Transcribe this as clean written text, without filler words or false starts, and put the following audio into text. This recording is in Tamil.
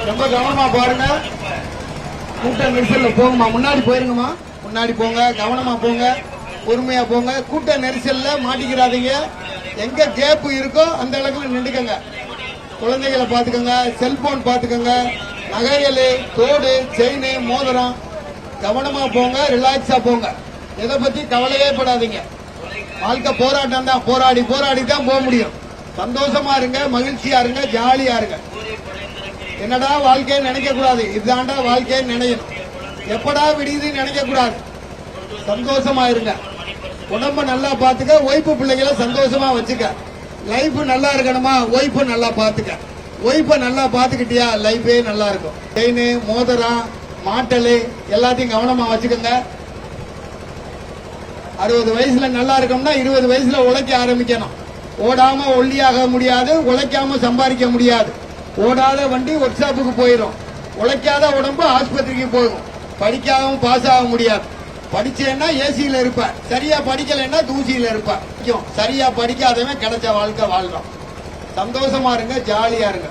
ரொம்ப கவனமா பாருங்க. கூட்ட நெரிசல்ல போங்கம்மா, முன்னாடி போயிருங்கம்மா, முன்னாடி போங்க, கவனமா போங்க, பொறுமையா போங்க. கூட்ட நெரிசல்ல மாட்டிக்கிறாதீங்க. எங்க கேப் இருக்கோ அந்த இடத்துல நின்றுக்கங்க. குழந்தைகளை பாத்துக்கோங்க, செல்போன் பாத்துக்கோங்க, நகைகள், தோடு, செயின், மோதிரம், கவனமா போங்க, ரிலாக்ஸா போங்க. எதை பத்தி கவலையே படாதீங்க. வாழ்க்கை போராட்டம் தான், போராடி போராடி தான் போக முடியும். சந்தோஷமா இருங்க, மகிழ்ச்சியா இருங்க, ஜாலியா இருங்க. என்னடா வாழ்க்கையை நினைக்க கூடாது, இதுதான்டா வாழ்க்கையை நினைக்கணும். எப்படா விடியுதுன்னு நினைக்க கூடாது. சந்தோஷமா இருங்க. உடம்ப நல்லா பாத்துக்க, ஒய்ஃபு பிள்ளைகளை சந்தோஷமா வச்சுக்க. லைஃப் நல்லா இருக்கணுமா, ஒய்ஃபு நல்லா பாத்துக்க. ஒய்ஃபை நல்லா பாத்துக்கிட்டியா லைஃபே நல்லா இருக்கும். செயின், மோதிரம், மாட்டல் எல்லாத்தையும் கவனமா வச்சுக்கோங்க. 60 வயசுல நல்லா இருக்கணும்னா 20 வயசுல உழைக்க ஆரம்பிக்கணும். ஓடாம ஒல்லியாக முடியாது, உழைக்காம சம்பாதிக்க முடியாது. ஓடாத வண்டி ஒர்க் ஷாப்புக்கு போயிடும், உழைக்காத உடம்பு ஆஸ்பத்திரிக்கு போகும். படிக்காம பாஸ் ஆக முடியாது. படிச்சேன்னா ஏசியில இருப்ப, சரியா படிக்கலைன்னா தூசியில இருப்ப. சரியா படிக்காதவன் கிடைச்ச வாழ்க்கை வாழ்றோம். சந்தோஷமா இருங்க, ஜாலியா இருங்க.